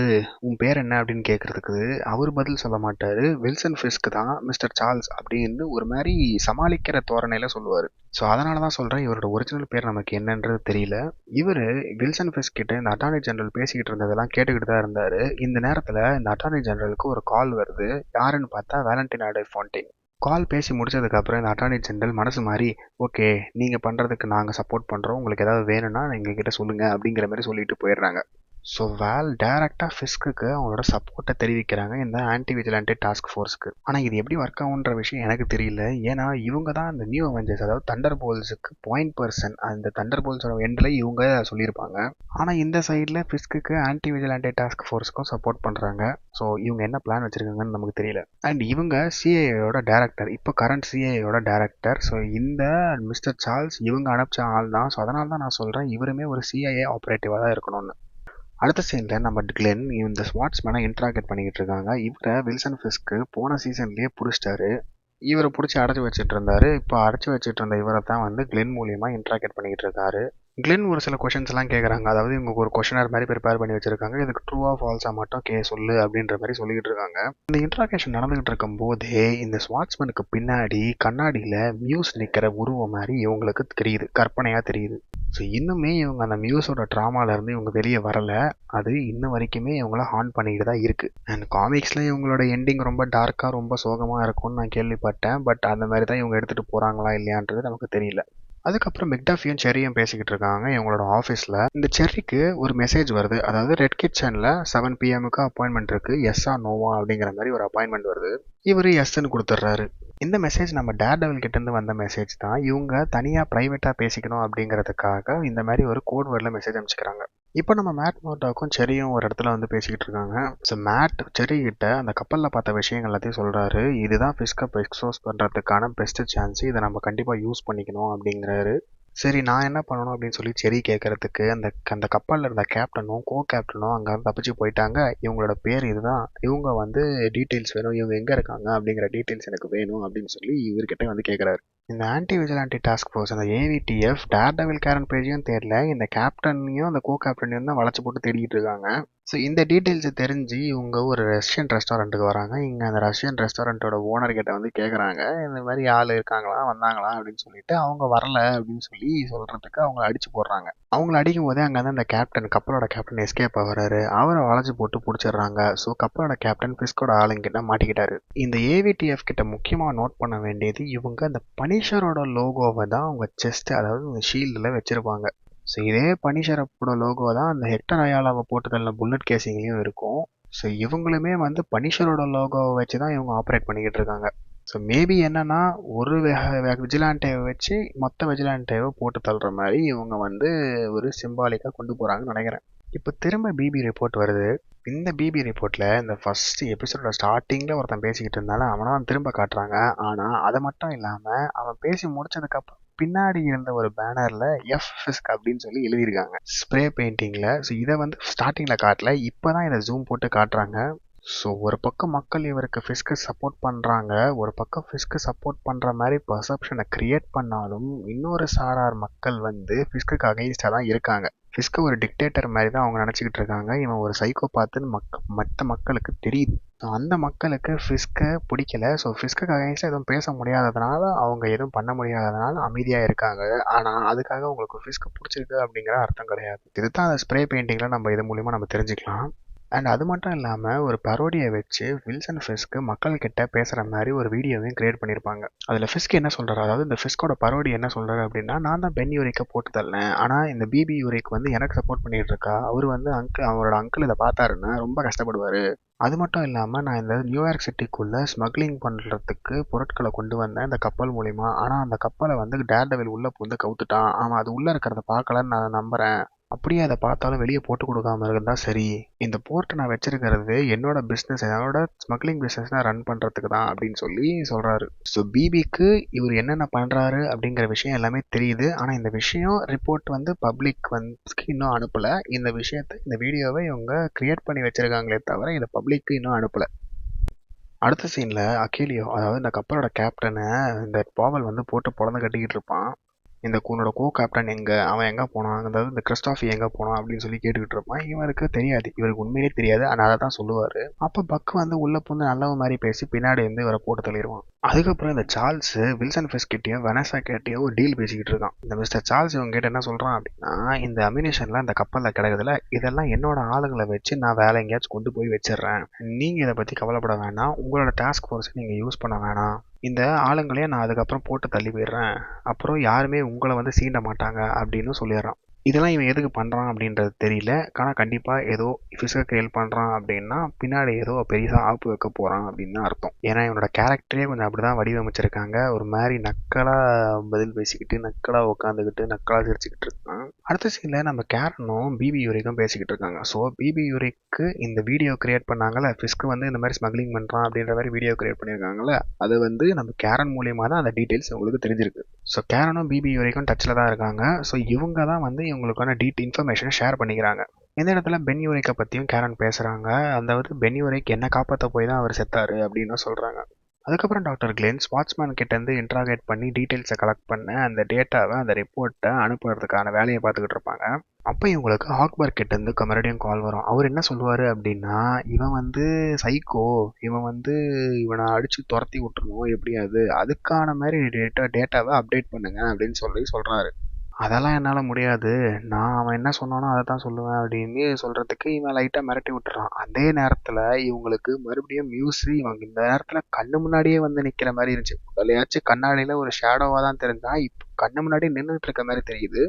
உன் பேர் என்ன அப்படின்னு கேட்குறதுக்கு அவர் பதில் சொல்ல மாட்டார். வில்சன் ஃபிஸ்க் தான் மிஸ்டர் சார்ல்ஸ் அப்படின்னு ஒரு மாதிரி சமாளிக்கிற தோரணையில் சொல்லுவார். ஸோ அதனால தான் சொல்கிறேன், இவரோட ஒரிஜினல் பேர் நமக்கு என்னன்றது தெரியல. இவர் வில்சன் ஃபிஸ்க் கிட்ட இந்த அட்டார்னி ஜெனரல் பேசிக்கிட்டு இருந்ததெல்லாம் கேட்டுக்கிட்டு தான் இருந்தார். இந்த நேரத்தில் இந்த அட்டார்னி ஜெனரலுக்கு ஒரு கால் வருது. யாருன்னு பார்த்தா வேலண்டினா டெ ஃபோன்டைன். கால் பேசி முடிச்சதுக்கப்புறம் இந்த அட்டார்னி ஜெனரல் மனசு மாறி, ஓகே நீங்கள் பண்ணுறதுக்கு நாங்கள் சப்போர்ட் பண்ணுறோம், உங்களுக்கு ஏதாவது வேணும்னா எங்ககிட்ட சொல்லுங்கள் அப்படிங்கிற மாதிரி சொல்லிட்டு போயிடுறாங்க. ஸோ வேல் டேரெக்டாக ஃபிஸ்க்கு அவங்களோட சப்போர்ட்டை தெரிவிக்கிறாங்க இந்த ஆன்டி விஜிலான்டே டாஸ்க் ஃபோர்ஸ்க்கு. ஆனால் இது எப்படி ஒர்க் ஆகுன்ற விஷயம் எனக்கு தெரியல. ஏன்னா இவங்க தான் இந்த நியூ அவெஞ்சர்ஸ், அதாவது தண்டர் போல்ஸுக்கு பாயிண்ட் பர்சன். அந்த தண்டர் போல்ஸோட எண்டில் இவங்க சொல்லியிருப்பாங்க. ஆனால் இந்த சைடில் ஃபிஸ்க்கு ஆன்டி விஜிலான்டே டாஸ்க் ஃபோர்ஸ்க்கும் சப்போர்ட் பண்ணுறாங்க. ஸோ இவங்க என்ன பிளான் வச்சுருக்காங்கன்னு நமக்கு தெரியல. அண்ட் இவங்க சிஐஏயோட டேரக்டர், இப்போ கரண்ட் சிஐஏயோட டேரக்டர். ஸோ இந்த மிஸ்டர் சார்ல்ஸ் இவங்க அனுப்பிச்ச ஆள் தான். ஸோ அதனால தான் நான் சொல்கிறேன் இவருமே ஒரு சிஐஏ ஆப்ரேட்டிவாக தான் இருக்கணும்னு. அடுத்த சீனில் நம்ம கிளென் இந்த ஸ்வாட்ஸ்மேனை இன்ட்ராக்ட் பண்ணிக்கிட்டு இருக்காங்க. இவரை வில்சன் ஃபிஸ்க்கு போன சீசன்லேயே பிடிச்சிட்டாரு. இவரை பிடிச்சி அடைச்சி வச்சுட்டு இருந்தாரு. இப்போ அடைச்சி வச்சுட்டு இருந்த இவரை தான் வந்து கிளென் மூலியமாக இன்ட்ராக்ட் பண்ணிக்கிட்டு இருக்காரு. கிளென் ஒரு சில கொஷின்ஸ் எல்லாம் கேட்குறாங்க. அதாவது இவங்க ஒரு கொஷனர் மாதிரி ப்ரிப்பேர் பண்ணி வச்சிருக்காங்க. இதுக்கு ட்ரூவா ஃபால்ஸாக மட்டும் சொல்லு அப்படின்ற மாதிரி சொல்லிக்கிட்டு இருக்காங்க. இந்த இன்ட்ராகேஷன் நடந்துகிட்டு இருக்கும் போதே இந்த ஸ்வாட்ஸ்மேனுக்கு பின்னாடி கண்ணாடியில் மியூஸ் நிற்கிற உருவம் மாதிரி இவங்களுக்கு தெரியுது, கற்பனையாக தெரியுது. ஸோ இன்னுமே இவங்க அந்த மியூஸோட ட்ராமாலேருந்து இவங்க வெளியே வரலை. அது இன்ன வரைக்குமே இவங்கள ஹார்ன் பண்ணிக்கிட்டு தான் இருக்குது. அண்ட் காமிக்ஸில் இவங்களோட எண்டிங் ரொம்ப டார்க்காக ரொம்ப சோகமாக இருக்கும்னு நான் கேள்விப்பட்டேன். பட் அந்த மாதிரி தான் இவங்க எடுத்துகிட்டு போகிறாங்களா இல்லையான்றது நமக்கு தெரியல. அதுக்கப்புறம் மெக்டாஃபியும் செர்ரியும் பேசிக்கிட்டு இருக்காங்க இவங்களோட ஆஃபீஸில். இந்த செர்ரிக்கு ஒரு மெசேஜ் வருது. அதாவது ரெட் கிச்சனில் 7 PM அப்பாயின்மெண்ட் இருக்குது, எஸ்ஸா நோவா அப்படிங்கிற மாதிரி ஒரு அப்பாயின்மெண்ட் வருது. இவர் எஸ்ன்னு கொடுத்துட்றாரு. இந்த மெசேஜ் நம்ம டேர்டெவில் கிட்டேருந்து வந்த மெசேஜ் தான். இவங்க தனியாக ப்ரைவேட்டாக பேசிக்கணும் அப்படிங்கிறதுக்காக இந்த மாதிரி ஒரு கோட் வேர்டில் மெசேஜ் அனுப்பிச்சிக்கிறாங்க. இப்போ நம்ம மேட் மோர்டாக்கும் செர்ரியும் ஒரு இடத்துல வந்து பேசிக்கிட்டு இருக்காங்க. ஸோ மேட் செர்ரி கிட்ட அந்த கப்பலில் பார்த்த விஷயங்கள் எல்லாத்தையும் சொல்கிறாரு. இதுதான் ஃபிஸ்கப் எக்ஸ்போஸ் பண்ணுறதுக்கான பெஸ்ட் சான்ஸ், இதை நம்ம கண்டிப்பாக யூஸ் பண்ணிக்கணும் அப்படிங்கிறாரு. சரி நான் என்ன பண்ணணும் அப்படின்னு சொல்லி செர்ரி கேட்குறதுக்கு அந்த அந்த கப்பலில் இருந்த கேப்டனும் கேப்டனும் அங்கே தப்பிச்சு போயிட்டாங்க, இவங்களோட பேர் இதுதான், இவங்க வந்து டீட்டெயில்ஸ் வேணும், இவங்க எங்கே இருக்காங்க அப்படிங்கிற டீட்டெயில்ஸ் எனக்கு வேணும் அப்படின்னு சொல்லி இவர்கிட்ட வந்து கேட்குறாரு. இந்த ஆன்டி விஜிலான்டி டாஸ்க் ஃபோர்ஸ் அந்த ஏவிடிஎஃப் டேர்டெவில் கேரன் பேஜையும் தேடல, இந்த கேப்டனையும் அந்த கேப்டனையும் தான் வளைச்சு போட்டு தேடிட்டு இருக்காங்க. ஸோ இந்த டீட்டெயில்ஸை தெரிஞ்சு இவங்க ஒரு ரஷ்யன் ரெஸ்டாரண்ட்டுக்கு வராங்க. இங்கே அந்த ரஷ்யன் ரெஸ்டாரண்ட்டோட ஓனர்கிட்ட வந்து கேட்குறாங்க, இந்த மாதிரி ஆள் இருக்காங்களா வந்தாங்களா அப்படின்னு சொல்லிட்டு. அவங்க வரல அப்படின்னு சொல்லி சொல்கிறதுக்கு அவங்கள அடிச்சு போடுறாங்க. அவங்கள அடிக்கும் போதே அங்கே வந்து அந்த கேப்டன், கப்பலோட கேப்டன் எஸ்கேப் ஆகிறாரு. அவரை வளைச்சு போட்டு பிடிச்சிடுறாங்க. So கப்பலோட captain ஃபிஸ்கோட ஆளுங்கிட்ட மாட்டிக்கிட்டாரு. இந்த ஏவிடிஎஃப் கிட்ட முக்கியமாக நோட் பண்ண வேண்டியது, இவங்க அந்த பனிஷரோட லோகோவை தான் அவங்க செஸ்ட், அதாவது ஷீல்டில் வச்சுருப்பாங்க. ஸோ இதே பனிஷரோட லோகோ தான் அந்த ஹெக்டர் அயாலாவை போட்டுதல்ல புல்லட் கேசிங்லேயும் இருக்கும். ஸோ இவங்களுமே வந்து பனிஷரோட லோகோவை வச்சு தான் இவங்க ஆப்ரேட் பண்ணிக்கிட்டு இருக்காங்க. ஸோ மேபி என்னன்னா ஒரு விஜிலான்டேவை வச்சு மொத்த விஜிலான்டேவை போட்டு தள்ளுற மாதிரி இவங்க வந்து ஒரு சிம்பாலிக்காக கொண்டு போகிறாங்கன்னு நினைக்கிறேன். இப்போ திரும்ப பிபி ரிப்போர்ட் வருது. இந்த பிபி ரிப்போர்ட்டில் இந்த ஃபர்ஸ்ட் எபிசோட ஸ்டார்டிங்கில் ஒருத்தன் பேசிக்கிட்டு இருந்தாலும் அவனை தான் திரும்ப காட்டுறாங்க. ஆனால் அதை மட்டும் இல்லாமல் அவன் பேசி முடிச்சதுக்கப்புறம் பின்னாடி இருந்த ஒரு பேனர்ல எஃப் ஃபிஸ்க் அப்படின்னு சொல்லி எழுதியிருக்காங்க ஸ்ப்ரே பெயிண்டிங்ல. ஸோ இதை வந்து ஸ்டார்டிங்ல காட்டல, இப்பதான் இதை ஜூம் போட்டு காட்டுறாங்க. ஸோ ஒரு பக்கம் மக்கள் இவருக்கு ஃபிஸ்க்கு சப்போர்ட் பண்ணுறாங்க, ஒரு பக்கம் ஃபிஸ்க்கு சப்போர்ட் பண்ணுற மாதிரி பர்செப்ஷனை கிரியேட் பண்ணாலும் இன்னொரு சாரார் மக்கள் வந்து ஃபிஸ்க்கு அகைன்ஸ்டாக தான் இருக்காங்க. ஃபிஸ்க்கு ஒரு டிக்டேட்டர் மாதிரி தான் அவங்க நினச்சிக்கிட்டு இருக்காங்க, இவன் ஒரு சைக்கோபாத்துன்னு மற்ற மக்களுக்கு தெரியுது. ஸோ அந்த மக்களுக்கு ஃபிஸ்க்கை பிடிக்கல. ஸோ ஃபிஸ்க்கு அகைன்ஸ்டாக எதுவும் பேச முடியாததுனால, அவங்க எதுவும் பண்ண முடியாததுனால அமைதியாக இருக்காங்க. ஆனால் அதுக்காக உங்களுக்கு ஃபிஸ்க்கு பிடிச்சிருக்கு அப்படிங்கிற அர்த்தம் கிடையாது. இதுதான் அந்த ஸ்ப்ரே பெயிண்டிங்கில் நம்ம இது மூலிமா நம்ம தெரிஞ்சுக்கலாம். அண்ட் அது மட்டும் இல்லாமல் ஒரு பரோடியை வச்சு வில்சன் ஃபிஸ்க்கு மக்கள்கிட்ட பேசுகிற மாதிரி ஒரு வீடியோவையும் கிரியேட் பண்ணியிருப்பாங்க. அதில் ஃபிஸ்க் என்ன சொல்கிறாரு, அதாவது இந்த ஃபிஸ்கோட பரோடி என்ன சொல்கிறாரு அப்படின்னா, நான் தான் பென் யூரிக்கை போட்டு தரேன், ஆனால் இந்த பிபி யூரிக் வந்து எனக்கு சப்போர்ட் பண்ணிகிட்டு இருக்கா, அவர் வந்து அவரோட அங்கிள் இதை பார்த்தாருன்னா ரொம்ப கஷ்டப்படுவார். அது மட்டும் இல்லாமல் நான் இந்த நியூயார்க் சிட்டிக்குள்ளே ஸ்மக்லிங் பண்ணுறதுக்கு பொருட்களை கொண்டு வந்தேன் இந்த கப்பல் மூலிமா, ஆனால் அந்த கப்பலை வந்து டேர்டெவில் உள்ளே புந்து கவுத்துட்டான், அவன் அது உள்ளே இருக்கிறத பார்க்கலன்னு நான் நம்புகிறேன், அப்படியே அதை பார்த்தாலும் வெளியே போட்டு கொடுக்காம இருந்தா சரி. இந்த போர்ட்டை நான் வச்சிருக்கிறது என்னோட பிஸ்னஸ், என்னோட ஸ்மக்லிங் பிஸ்னஸ் நான் ரன் பண்ணுறதுக்கு தான் அப்படின்னு சொல்லி சொல்கிறாரு. ஸோ பிபிக்கு இவர் என்னென்ன பண்ணுறாரு அப்படிங்கிற விஷயம் எல்லாமே தெரியுது. ஆனால் இந்த விஷயம் ரிப்போர்ட் வந்து பப்ளிக் வந்து இன்னும் அனுப்பலை. இந்த விஷயத்தை, இந்த வீடியோவை இவங்க கிரியேட் பண்ணி வச்சிருக்காங்களே தவிர இதை பப்ளிக்கு இன்னும் அனுப்பலை. அடுத்த சீனில் அகேலியோ, அதாவது இந்த கப்பலோட கேப்டனை இந்த பாவல் வந்து போட்டு பொழந்து கட்டிக்கிட்டு இருப்பான். இந்த உன்னோட கோ கேப்டன் எங்கே, அவன் எங்கே போனான், அதாவது இந்த கிறிஸ்டாஃபி எங்கே போனான் அப்படின்னு சொல்லி கேட்டுக்கிட்டு இருப்பான். இவருக்கு தெரியாது, இவருக்கு உண்மையிலே தெரியாது, ஆனால் அதை தான் சொல்லுவார். அப்போ பக் வந்து உள்ளே புந்து நல்லவ மாதிரி பேசி பின்னாடி வந்து இவரை போட்டு தள்ளிடுவான். அதுக்கப்புறம் இந்த சார்ல்ஸ் வில்சன் ஃபிஸ்க் கிட்டேயும் வெனசா கிட்டேயும் ஒரு டீல் பேசிக்கிட்டு இருக்கான். இந்த மிஸ்டர் சார்ல்ஸ் இவங்க கிட்ட என்ன சொல்கிறான் அப்படின்னா, இந்த அமினேஷன்லாம் இந்த கப்பலில் கிடக்குதுல, இதெல்லாம் என்னோட ஆளுங்களை வச்சு நான் வேலை எங்கேயாச்சும் கொண்டு போய் வச்சிடுறேன், நீங்கள் இதை பற்றி கவலைப்பட வேணாம், உங்களோட டாஸ்க் ஃபோர்ஸை நீங்கள் யூஸ் பண்ண வேணாம், இந்த ஆளுங்களையே நான் அதுக்கப்புறம் போட்டு தள்ளி போயிடுறேன், அப்புறம் யாருமே உங்களை வந்து சீண்ட மாட்டாங்க அப்படின்னு சொல்லிடுறான். இதெல்லாம் இவன் எதுக்கு பண்ணுறான் அப்படின்றது தெரியல, ஆனால் கண்டிப்பாக ஏதோ ஃபிஸ்க்கு ஹெல்ப் பண்ணுறான் அப்படின்னா பின்னாடி ஏதோ பெருசாக ஆப்பு வைக்க போகிறான் அப்படின்னு தான் அர்த்தம். ஏன்னா இவனோட கேரக்டரே கொஞ்சம் அப்படி தான் வடிவமைச்சிருக்காங்க, ஒரு மாதிரி நக்கலாக பதில் பேசிக்கிட்டு, நக்கலாக உட்காந்துக்கிட்டு, நக்கலாக சிரிச்சுக்கிட்டு இருக்கான். அடுத்த சீனில் நம்ம கேரனும் பிபி யூரிக்கும் பேசிக்கிட்டு இருக்காங்க. ஸோ பிபி யூரிக்கு இந்த வீடியோ கிரியேட் பண்ணாங்கல்ல, ஃபிஸ்க்கு வந்து இந்த மாதிரி ஸ்மக்லிங் பண்ணுறான் அப்படின்ற மாதிரி வீடியோ கிரியேட் பண்ணியிருக்காங்கல்ல, அது வந்து நம்ம கேரன் மூலியமாக தான் அந்த டீட்டெயில்ஸ் உங்களுக்கு தெரிஞ்சிருக்கு. ஸோ கேரனும் பிபி யூரிக்கும் டச்சில் தான் இருக்காங்க. ஸோ இவங்க தான் வந்து இவங்களுக்கான இன்ஃபர்மேஷனை ஷேர் பண்ணிக்கிறாங்க. இந்த இடத்துல பென் யூரிக்கை பற்றியும் கேரன் பேசுகிறாங்க. அதாவது பென் யூரிக் என்ன காப்பாற்ற போய் தான் அவர் செத்தாரு அப்படின்னு சொல்கிறாங்க. அதுக்கப்புறம் டாக்டர் கிளென் வாட்ச்மேன் கிட்டேருந்து இன்ட்ராகேட் பண்ணி டீட்டெயில்ஸை கலெக்ட் பண்ண அந்த டேட்டாவை, அந்த ரிப்போர்ட்டை அனுப்புறதுக்கான வேலையை பார்த்துக்கிட்டு இருப்பாங்க. அப்போ இவங்களுக்கு ஹாக்பர்க் கிட்டேருந்து மறுபடியும் கால் வரும். அவர் என்ன சொல்லுவார் அப்படின்னா, இவன் வந்து சைக்கோ, இவன் வந்து இவனை அடித்து துரத்தி விட்டுருணும் எப்படியாது, அதுக்கான மாதிரி டேட்டாவை அப்டேட் பண்ணுங்க அப்படின்னு சொல்கிறாரு. அதெல்லாம் என்னால் முடியாது, நான் அவன் என்ன சொன்னானோ அதை தான் சொல்லுவேன் அப்படின்னு சொல்கிறதுக்கு இவன் லைட்டாக மிரட்டி விட்டுறான். அதே நேரத்தில் இவங்களுக்கு மறுபடியும் இவங்க இந்த நேரத்தில் கண்ணு முன்னாடியே வந்து நிற்கிற மாதிரி இருந்துச்சு. முதலையாச்சும் கண்ணாடியில் ஒரு ஷேடோவாக தான் தெரிஞ்சால், இப்போ கண்ணு முன்னாடி நின்றுட்டு இருக்க மாதிரி தெரியுது.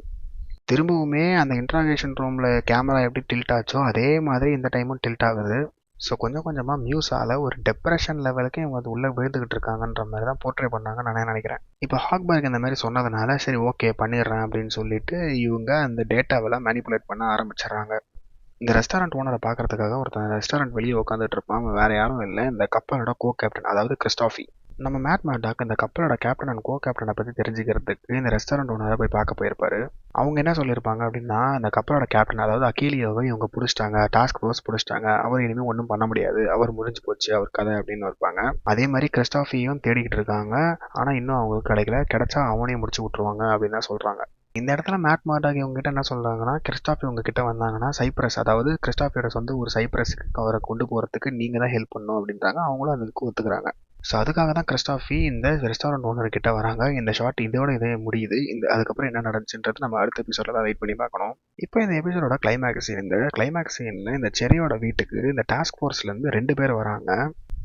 திரும்பவுமே அந்த இன்ட்ராகேஷன் ரூமில் கேமரா எப்படி டில்ட் ஆச்சோ அதே மாதிரி இந்த டைமும் டில்ட் ஆகுது. ஸோ கொஞ்சம் கொஞ்சமாக மியூஸால் ஒரு டெப்ரெஷன் லெவலுக்கு இவங்க அது உள்ளே விழுந்துக்கிட்டு இருக்காங்கன்ற மாதிரி தான் போர்ட்ரே பண்ணாங்கன்னு நான் நினைக்கிறேன். இப்போ ஹாக்பர்க் இந்த மாதிரி சொன்னதுனால சரி ஓகே பண்ணிடுறேன் அப்படின்னு சொல்லிட்டு இவங்க அந்த டேட்டாவெல்லாம் மேனிப்புலேட் பண்ண ஆரம்பிச்சிடுறாங்க. இந்த ரெஸ்டாரண்ட் ஓனரை பார்க்கறதுக்காக ஒருத்தன் ரெஸ்டாரண்ட் வெளியே உட்காந்துட்டு இருப்பான். அவன் வேறு யாரும் இல்லை, இந்த கப்பலோட கோ கேப்டன், அதாவது கிறிஸ்டாஃபி. நம்ம மேட் மர்டாக் இந்த கப்பலோட கேப்டன் அண்ட் கோ கேப்டனை பற்றி தெரிஞ்சுக்கிறதுக்கு இந்த ரெஸ்டாரண்ட் ஓனரை போய் பார்க்க போயிருப்பாரு. அவங்க என்ன சொல்லியிருப்பாங்க அப்படின்னா, இந்த கப்பலோட கேப்டன் அதாவது அகேலியோவை இவங்க பிடிச்சிட்டாங்க, டாஸ்க் ஃபோர்ஸ் பிடிச்சிட்டாங்க, அவர் இனிமேல் ஒன்றும் பண்ண முடியாது, அவர் முடிஞ்சு போச்சு, அவர் கதை அப்படின்னு இருப்பாங்க. அதே மாதிரி கிறிஸ்டாஃபியும் தேடிக்கிட்டு இருக்காங்க, ஆனால் இன்னும் அவங்களுக்கு கிடைக்கல, கிடைச்சா அவனையும் முடிச்சு விட்ருவாங்க அப்படின்னு தான் சொல்கிறாங்க. இந்த இடத்துல மேட் மர்டாக் இவங்ககிட்ட என்ன சொல்கிறாங்கன்னா, கிறிஸ்டாஃபி உங்ககிட்ட வந்தாங்கன்னா சைப்ரஸ், அதாவது கிறிஸ்டாஃபியோட சொந்த ஒரு சைப்ரஸுக்கு அவரை கொண்டு போகிறதுக்கு நீங்கள் தான் ஹெல்ப் பண்ணணும் அப்படின்றாங்க. அவங்களும் அதுக்கு ஒத்துக்கிறாங்க. ஸோ அதுக்காக தான் கிறிஸ்டாஃபி இந்த ரெஸ்டாரண்ட் ஓனர் கிட்ட வராங்க. இந்த ஷார்ட் இதே முடியுது. அதுக்கப்புறம் என்ன நடந்துச்சுன்றது நம்ம அடுத்த எபிசோடில் தான் வெயிட் பண்ணி பார்க்கணும். இப்போ இந்த எபிசோடோட கிளைமேக்ஸ் சீனில் இந்த செரியோட வீட்டுக்கு இந்த டாஸ்க் ஃபோர்ஸ்லேருந்து 2 பேர் வராங்க.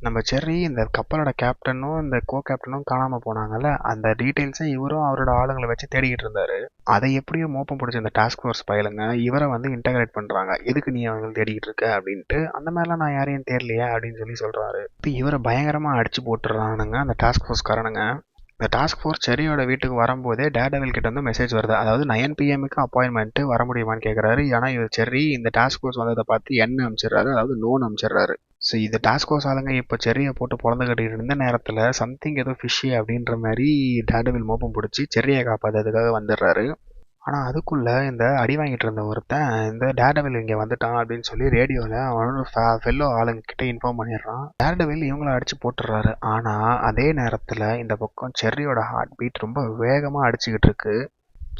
நம்ம செர்ரி இந்த கப்பலோட கேப்டனும் இந்த கோ கேப்டனும் காணாமல் போனாங்கல்ல, அந்த டீட்டெயில்ஸை இவரும் அவரோட ஆளுங்களை வச்சு தேடிக்கிட்டு இருந்தாரு. அதை எப்படியோ மோப்பம் பிடிச்ச இந்த டாஸ்க் ஃபோர்ஸ் பயலுங்க இவரை வந்து இன்டகிரேட் பண்ணுறாங்க. எதுக்கு நீ அவங்க தேடிக்கிட்டு இருக்க அப்படின்ட்டு. அந்த மாதிரிலாம் நான் யாரையும் தேடலையா அப்படின்னு சொல்லி சொல்கிறாரு. இப்போ இவரை பயங்கரமாக அடிச்சு போட்டுடுறானுங்க அந்த டாஸ்க் ஃபோர்ஸ் காரணங்க. இந்த டாஸ்க் ஃபோர்ஸ் செரியோட வீட்டுக்கு வரும்போதே டேர்டெவில் கிட்ட வந்து மெசேஜ் வருது. அதாவது 9 PM அப்பாயின்மெண்ட்டு வர முடியுமான்னு கேட்குறாரு. ஆனால் இவர் செர்ரி இந்த டாஸ்க் ஃபோர்ஸ் வந்ததை பார்த்து என்ன அனுப்பிச்சிடுறாரு, அதாவது நோன் அனுப்பிச்சிடுறாரு. ஸோ இந்த டாஸ்க் ஃபோர்ஸ் ஆளுங்க இப்போ செர்ரியை போட்டு பொழந்துக்கிட்டு இருந்த நேரத்தில் சம்திங் ஏதோ ஃபிஷ்ஷி அப்படின்ற மாதிரி டேர்டெவில் மோப்பம் பிடிச்சி செர்ரியை காப்பாற்றுறதுக்காக வந்துடுறாரு. ஆனால் அதுக்குள்ளே இந்த அடி வாங்கிட்டு இருந்த ஒருத்தன் இந்த டேர்டெவில் இங்கே வந்துட்டான் அப்படின்னு சொல்லி ரேடியோவில் அவனோட ஃபெல்லோ ஆளுங்க கிட்ட இன்ஃபார்ம் பண்ணிடுறான். டேர்டெவில் இவங்கள அடித்து போட்டுடுறாரு. ஆனால் அதே நேரத்தில் இந்த பக்கம் செர்ரியோட ஹார்ட் பீட் ரொம்ப வேகமாக அடிச்சுக்கிட்டு இருக்கு.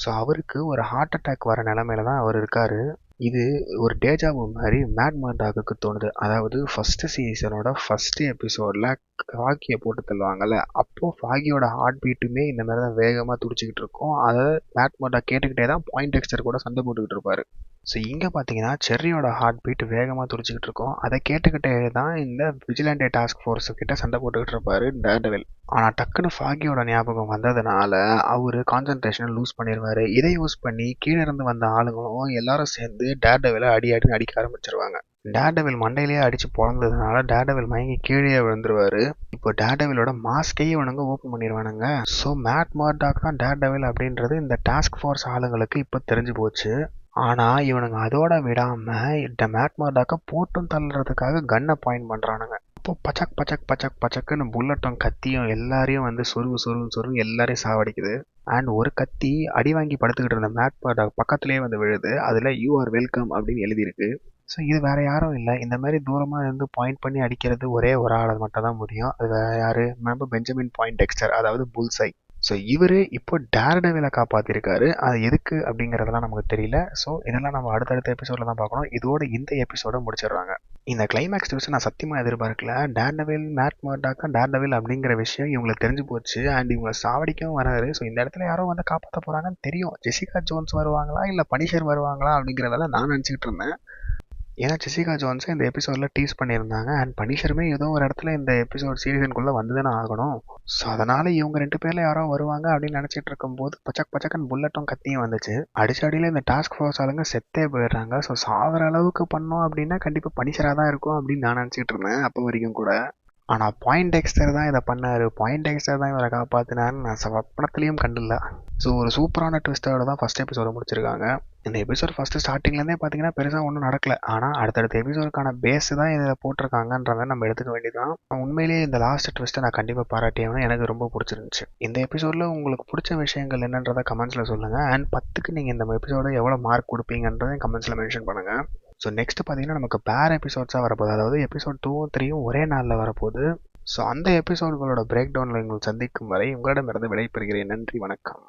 ஸோ அவருக்கு ஒரு ஹார்ட் அட்டாக் வர நிலமையில தான் அவர் இருக்காரு. இது ஒரு டேஜாவு மாதிரி மேட் மர்டாக்கு தோணுது. அதாவது ஃபர்ஸ்ட் சீசனோட ஃபர்ஸ்ட் எபிசோடில் ஃபாகியை போட்டு தள்ளுவாங்கல்ல, அப்போ ஃபாகியோட ஹார்ட் பீட்டுமே இந்த மாதிரி தான் வேகமாக துடிச்சிக்கிட்டு இருக்கும். அதை மேட் மர்டா கேட்டுக்கிட்டே தான் பாயிண்ட் எக்ஸ்டர் கூட சண்டை போட்டுக்கிட்டு இருப்பாரு. ஸோ இங்கே பார்த்தீங்கன்னா செர்ரியோட ஹார்ட் பீட் வேகமாக துடிச்சிக்கிட்டு இருக்கும். அதை கேட்டுக்கிட்டே தான் இந்த விஜிலண்டே டாஸ்க் ஃபோர்ஸ் கிட்ட சண்டை போட்டுக்கிட்டு இருப்பாரு டேர்டெவில். ஆனால் டக்குன்னு ஃபாகியோட ஞாபகம் வந்ததுனால அவர் கான்சன்ட்ரேஷனை லூஸ் பண்ணிடுவார். இதை யூஸ் பண்ணி கீழே இருந்து வந்த ஆளுங்களும் எல்லாரும் சேர்ந்து டேர்டெவிலை அடின்னு அடிக்க ஆரம்பிச்சிருவாங்க. டேர்டெவில் மண்டையிலேயே அடித்து பிறந்ததுனால டேர்டெவில் மயங்கி கீழே விழுந்துருவாரு. இப்போ டேர்டெவிலோட மாஸ்கையே இவனுங்க ஓப்பன் பண்ணிடுவானுங்க. ஸோ மேட் மர்டாக் தான் டேர்டெவில் அப்படின்றது இந்த டாஸ்க் ஃபோர்ஸ் ஆளுங்களுக்கு இப்போ தெரிஞ்சு போச்சு. ஆனால் இவனுங்க அதோட விடாமல் இந்த மேட் மர்டாக்கை போட்டும் தள்ளுறதுக்காக கன்னை பாயிண்ட் பண்ணுறானுங்க. அப்போ பச்சக் பச்சக் பச்சக் பச்சக்குன்னு புல்லட்டும் கத்தியும் எல்லாரையும் வந்து சொருவு எல்லாரையும் சாவடிக்குது. அண்ட் ஒரு கத்தி அடி வாங்கி படுத்துக்கிட்டு இருந்த மேட் மர்டாக் பக்கத்துலேயே வந்து விழுது. அதில் யூ ஆர் வெல்கம் அப்படின்னு எழுதியிருக்கு. ஸோ இது வேற யாரும் இல்லை. இந்த மாதிரி தூரமாக இருந்து பாயிண்ட் பண்ணி அடிக்கிறது ஒரே ஒரு ஆளை மட்டும் தான் முடியும். அது வேற யாரு? பெஞ்சமின் பாயிண்ட் எக்ஸ்டர், அதாவது புல்சை. ஸோ இவர் இப்போ டேர்டெவிலை காப்பாற்றிருக்காரு. அது எதுக்கு அப்படிங்கிறதெல்லாம் நமக்கு தெரியல. ஸோ இதெல்லாம் நம்ம அடுத்தடுத்த எபிசோடில் தான் பார்க்கணும். இதோட இந்த எபிசோட முடிச்சிடுறாங்க. இந்த கிளைமேக்ஸ் டிவிஷன் நான் சத்தியமாக எதிர்பார்க்கல. டேர்டெவில் மேட் மர்டாக்கா டேர்டெவில் அப்படிங்கிற விஷயம் இவங்களுக்கு தெரிஞ்சு போச்சு. அண்ட் இவங்களை சாவடிக்கவும் வராரு. ஸோ இந்த இடத்துல யாரோ வந்து காப்பாற்ற போகிறாங்கன்னு தெரியும். ஜெசிகா ஜோன்ஸ் வருவாங்களா இல்லை பனிஷர் வருவாங்களா அப்படிங்கிறதெல்லாம் நான் நினச்சிக்கிட்டு இருந்தேன். ஏன்னா ஜெசிகா ஜோன்ஸை இந்த எபிசோடில் டீஸ் பண்ணியிருந்தாங்க. அண்ட் பனிஷருமே ஏதோ ஒரு இடத்துல இந்த எபிசோட் சீசனுக்குள்ளே வந்து தானே ஆகணும். ஸோ அதனால் இவங்க 2 பேரில் யாரோ வருவாங்க அப்படின்னு நினச்சிட்டு இருக்கும்போது பச்சக்கன்னு புல்லட்டும் கத்தியும் வந்துச்சு. அடிச்சடியில் இந்த டாஸ்க் ஃபோர்ஸ் ஆளுங்க செத்தே போயிடுறாங்க. ஸோ சாகிற அளவுக்கு பண்ணோம் அப்படின்னா கண்டிப்பாக பனிஷராக தான் இருக்கும் அப்படின்னு நான் நினச்சிட்டு இருந்தேன் அப்போ வரைக்கும் கூட. ஆனால் பாயிண்ட் எக்ஸ்டர் தான் இதை பண்ணார். பாயிண்ட் எக்ஸ்டர் தான் இவரை காப்பாற்றினாருன்னு நான் ஸ்வப்னத்துலேயும் கண்டில்ல. ஸோ ஒரு சூப்பரான ட்விஸ்டோட தான் ஃபஸ்ட் எபிசோட முடிச்சிருக்காங்க. இந்த எபிசோட் ஃபஸ்ட்டு ஸ்டார்டிங்லேருந்தே பார்த்தீங்கன்னா பெருசாக ஒன்றும் நடக்கல. ஆனால் அடுத்தடுத்த எபிசோடுக்கான பேஸ் தான் இதில் போட்டிருக்காங்கன்றதை நம்ம எடுத்துக்க வேண்டியதான். உண்மையிலேயே இந்த லாஸ்ட் ட்விஸ்ட்டை நான் கண்டிப்பாக பாராட்டியவனா. எனக்கு ரொம்ப பிடிச்சிருந்துச்சு. இந்த எபிசோடில் உங்களுக்கு பிடிச்ச விஷயங்கள் என்னன்றதை கமெண்ட்ஸில் சொல்லுங்கள். அண்ட் 10க்கு நீங்கள் இந்த எபிசோட எவ்வளோ மார்க் கொடுப்பீங்கன்றதையும் கமெண்ட்ஸில் மென்ஷன் பண்ணுங்கள். ஸோ நெக்ஸ்ட் பார்த்தீங்கன்னா நமக்கு பேர் எபிசோட்ஸாக வரப்போகுது. அதாவது எபிசோட் 2ம் 3ம் ஒரே நாளில் வரப்போகுது. ஸோ அந்த எபிசோடுகளோட பிரேக் டவுனில் உங்களை சந்திக்கும் வரை உங்களிடமிருந்து விடைபெறுகிறேன். நன்றி, வணக்கம்.